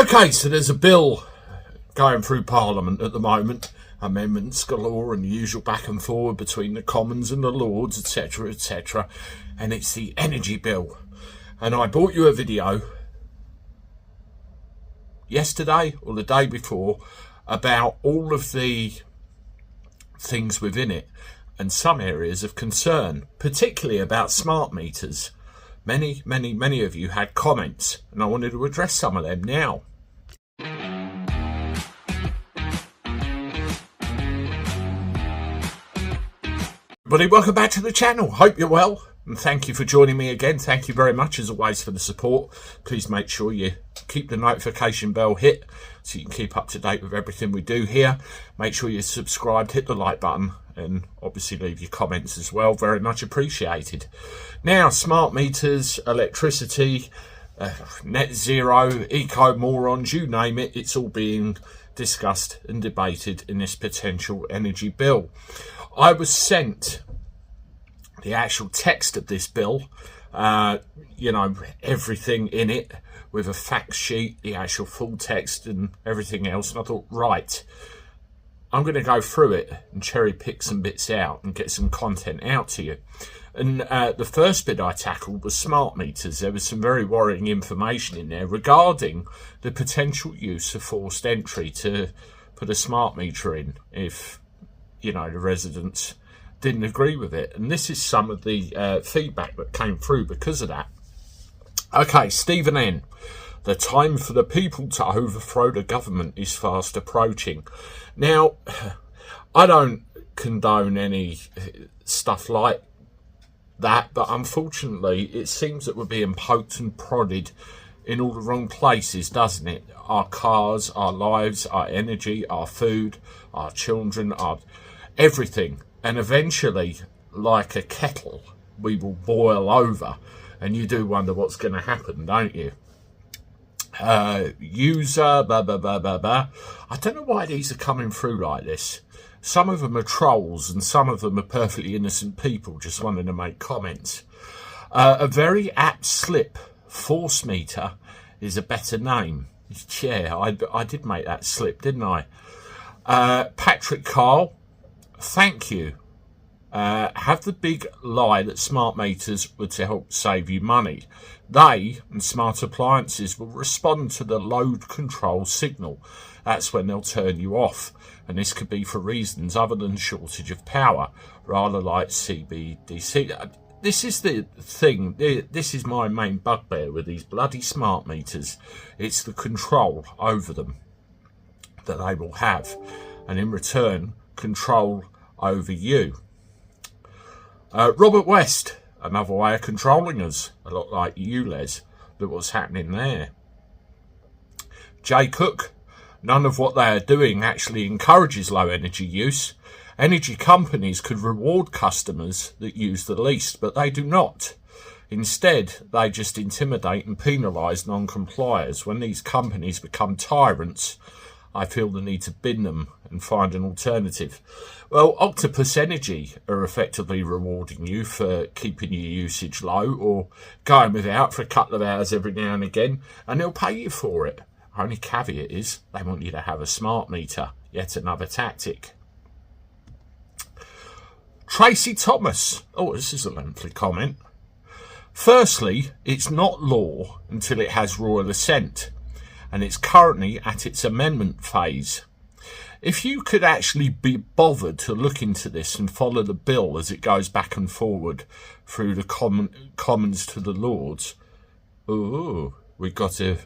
Okay, so there's a bill going through Parliament at the moment. Amendments galore and the usual back and forward between the Commons and the Lords, etc, etc. And it's the energy bill. And I brought you a video yesterday or the day before about all of the things within it and some areas of concern, particularly about smart meters. Many of you had comments, and I wanted to address some of them now. Everybody, welcome back to the channel. Hope you're well, and thank you for joining me again. Thank you very much, as always, for the support. Please make sure you keep the notification bell hit so you can keep up to date with everything we do here. Make sure you're subscribed, hit the like button, and obviously leave your comments as well. Very much appreciated. Now, smart meters, electricity, net zero, eco-morons, you name it, it's all being discussed and debated in this potential energy bill. I was sent the actual text of this bill, everything in it with a fact sheet, the actual full text and everything else. And I thought, right, I'm going to go through it and cherry pick some bits out and get some content out to you. And the first bit I tackled was smart meters. There was some very worrying information in there regarding the potential use of forced entry to put a smart meter in if, the residents didn't agree with it. And this is some of the feedback that came through because of that. Okay, Stephen N. The time for the people to overthrow the government is fast approaching. Now, I don't condone any stuff like that, but unfortunately it seems that we're being poked and prodded in all the wrong places, doesn't it? Our cars, our lives, our energy, our food, our children, our everything. And eventually, like a kettle, we will boil over, and you do wonder what's going to happen, don't you? User blah blah blah blah blah. I don't know why these are coming through like this. Some of them are trolls and some of them are perfectly innocent people just wanting to make comments. A very apt slip, force meter, is a better name. Yeah, I did make that slip, didn't I? Patrick Carl, thank you. Have the big lie that smart meters were to help save you money. They and smart appliances will respond to the load control signal. That's when they'll turn you off. And this could be for reasons other than shortage of power, rather like CBDC. This is the thing. This is my main bugbear with these bloody smart meters. It's the control over them that they will have. And in return, control over you. Robert West, another way of controlling us, a lot like you, Les. Look what's happening there. Jay Cook, none of what they are doing actually encourages low energy use. Energy companies could reward customers that use the least, but they do not. Instead, they just intimidate and penalise non-compliers. When these companies become tyrants, I feel the need to bin them and find an alternative. Well, Octopus Energy are effectively rewarding you for keeping your usage low or going without for a couple of hours every now and again, and they'll pay you for it. Only caveat is they want you to have a smart meter. Yet another tactic. Tracy Thomas. Oh, this is a lengthy comment. Firstly, it's not law until it has royal assent, and it's currently at its amendment phase. If you could actually be bothered to look into this and follow the bill as it goes back and forward through the Commons to the Lords. Ooh, we've got a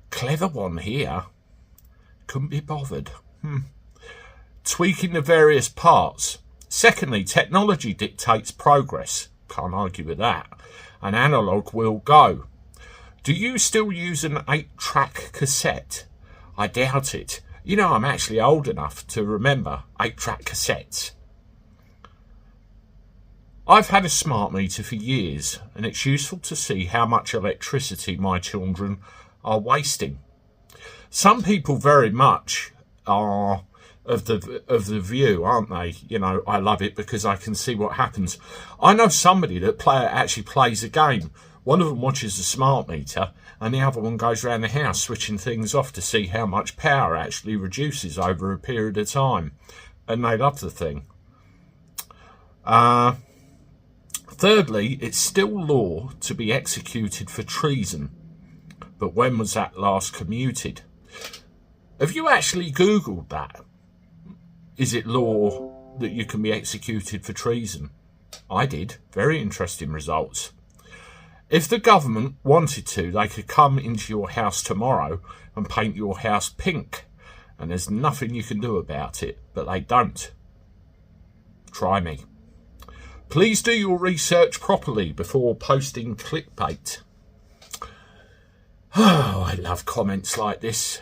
clever one here. Couldn't be bothered. Tweaking the various parts. Secondly, technology dictates progress. Can't argue with that. And analog will go. Do you still use an 8-track cassette? I doubt it. I'm actually old enough to remember 8-track cassettes. I've had a smart meter for years, and it's useful to see how much electricity my children are wasting. Some people very much are of the view, aren't they? I love it because I can see what happens. I know somebody that actually plays a game One of them watches the smart meter and the other one goes around the house switching things off to see how much power actually reduces over a period of time. And they love the thing. Thirdly, it's still law to be executed for treason. But when was that last commuted? Have you actually Googled that? Is it law that you can be executed for treason? I did. Very interesting results. If the government wanted to, they could come into your house tomorrow and paint your house pink. And there's nothing you can do about it, but they don't. Try me. Please do your research properly before posting clickbait. Oh, I love comments like this.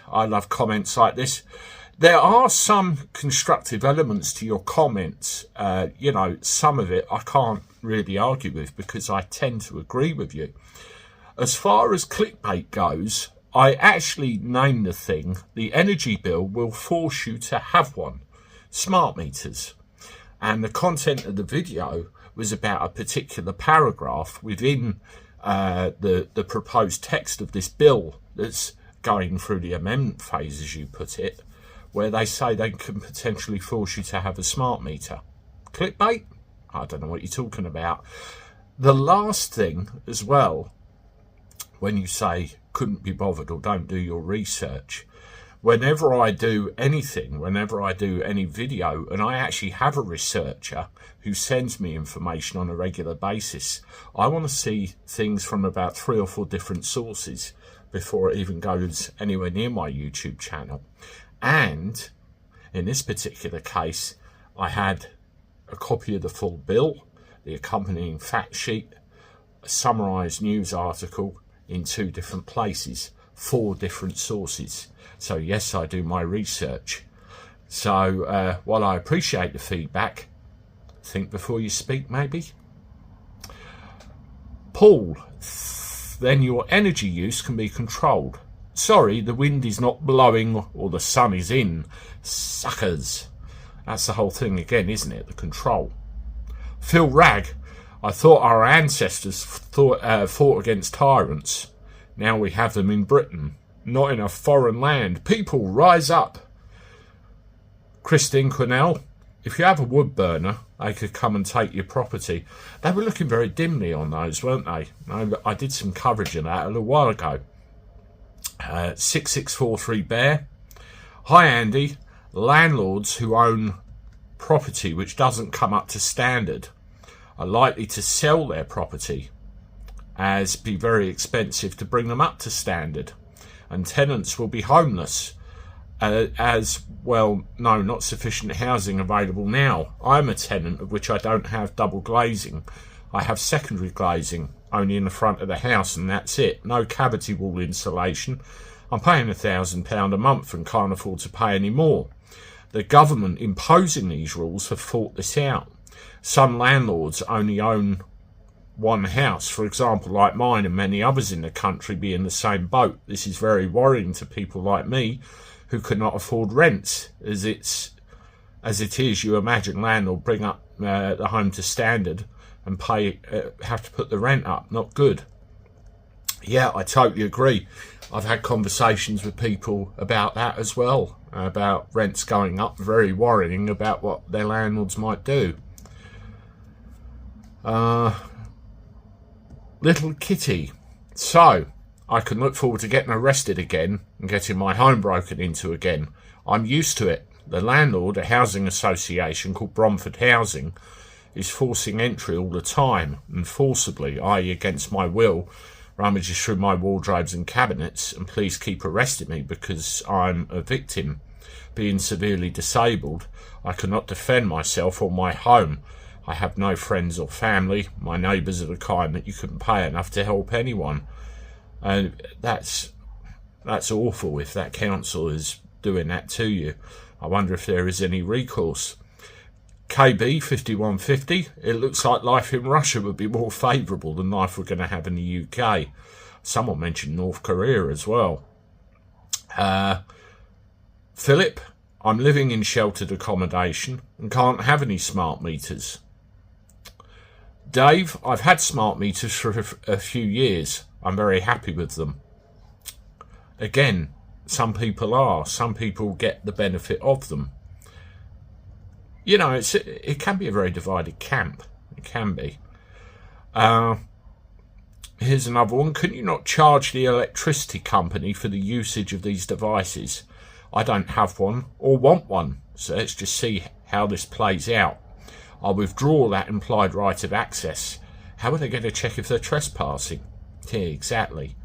There are some constructive elements to your comments. Some of it I can't really argue with because I tend to agree with you. As far as clickbait goes, I actually named the thing, the energy bill will force you to have one. Smart meters. And the content of the video was about a particular paragraph within the proposed text of this bill that's going through the amendment phase, as you put it, where they say they can potentially force you to have a smart meter. Clickbait? I don't know what you're talking about. The last thing as well, when you say couldn't be bothered or don't do your research, whenever I do anything, whenever I do any video, and I actually have a researcher who sends me information on a regular basis, I want to see things from about 3 or 4 different sources before it even goes anywhere near my YouTube channel. And in this particular case, I had a copy of the full bill, the accompanying fact sheet, a summarised news article in 2 different places, 4 different sources. So yes, I do my research. So while I appreciate the feedback, think before you speak maybe. Paul, then your energy use can be controlled. Sorry, the wind is not blowing or the sun is in. Suckers. That's the whole thing again, isn't it? The control. Phil Ragg, I thought our ancestors fought against tyrants. Now we have them in Britain, not in a foreign land. People, rise up. Christine Quinnell, if you have a wood burner, they could come and take your property. They were looking very dimly on those, weren't they? I did some coverage of that a little while ago. 6643 Bear. Hi Andy, landlords who own property which doesn't come up to standard are likely to sell their property as be very expensive to bring them up to standard, and tenants will be homeless as well. No, not sufficient housing available now. I'm a tenant of which I don't have double glazing. I have secondary glazing only in the front of the house, and that's it. No cavity wall insulation. I'm paying £1,000 a month and can't afford to pay any more. The government imposing these rules have fought this out. Some landlords only own one house, for example, like mine, and many others in the country be in the same boat. This is very worrying to people like me who cannot afford rents. As it is, you imagine landlord bring up the home to standard and have to put the rent up. Not good. Yeah, I totally agree. I've had conversations with people about that as well, about rents going up. Very worrying about what their landlords might do. Little Kitty. So, I can look forward to getting arrested again and getting my home broken into again. I'm used to it. The landlord, a housing association called Bromford Housing, is forcing entry all the time, and forcibly, i.e. against my will, rummages through my wardrobes and cabinets, and please keep arresting me because I'm a victim. Being severely disabled, I cannot defend myself or my home. I have no friends or family. My neighbours are the kind that you couldn't pay enough to help anyone. And that's awful if that council is doing that to you. I wonder if there is any recourse. Cabby 5150, it looks like life in Russia would be more favourable than life we're going to have in the UK. Someone mentioned North Korea as well. Philip, I'm living in sheltered accommodation and can't have any smart meters. Dave, I've had smart meters for a few years. I'm very happy with them. Again, some people get the benefit of them. You know, it can be a very divided camp. It can be. Here's another one. Can you not charge the electricity company for the usage of these devices? I don't have one or want one, so let's just see how this plays out. I'll withdraw that implied right of access. How are they going to check if they're trespassing? Yeah, exactly.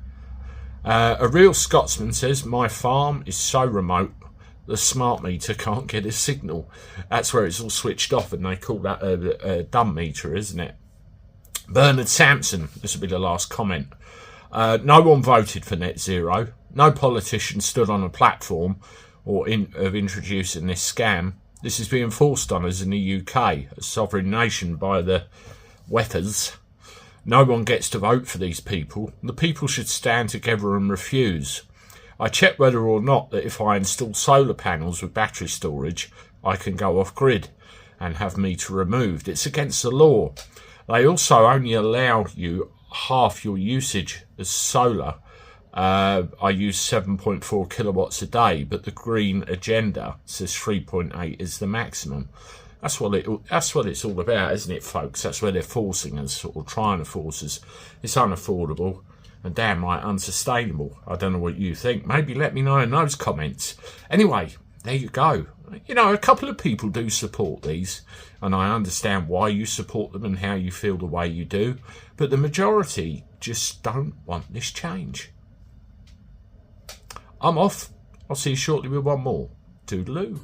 A real Scotsman says, my farm is so remote, the smart meter can't get a signal. That's where it's all switched off, and they call that a dumb meter, isn't it? Bernard Sampson, this will be the last comment. No one voted for net zero. No politician stood on a platform of introducing this scam. This is being forced on us in the UK, a sovereign nation, by the weapons. No one gets to vote for these people. The people should stand together and refuse. I check whether or not that if I install solar panels with battery storage, I can go off grid and have meter removed. It's against the law. They also only allow you half your usage as solar. I use 7.4 kilowatts a day, but the green agenda says 3.8 is the maximum. That's what it's all about, isn't it, folks? That's where they're forcing us, or trying to force us. It's unaffordable and damn right unsustainable. I don't know what you think. Maybe let me know in those comments. Anyway, there you go. You know, a couple of people do support these, and I understand why you support them and how you feel the way you do, but the majority just don't want this change. I'm off. I'll see you shortly with one more. Toodaloo.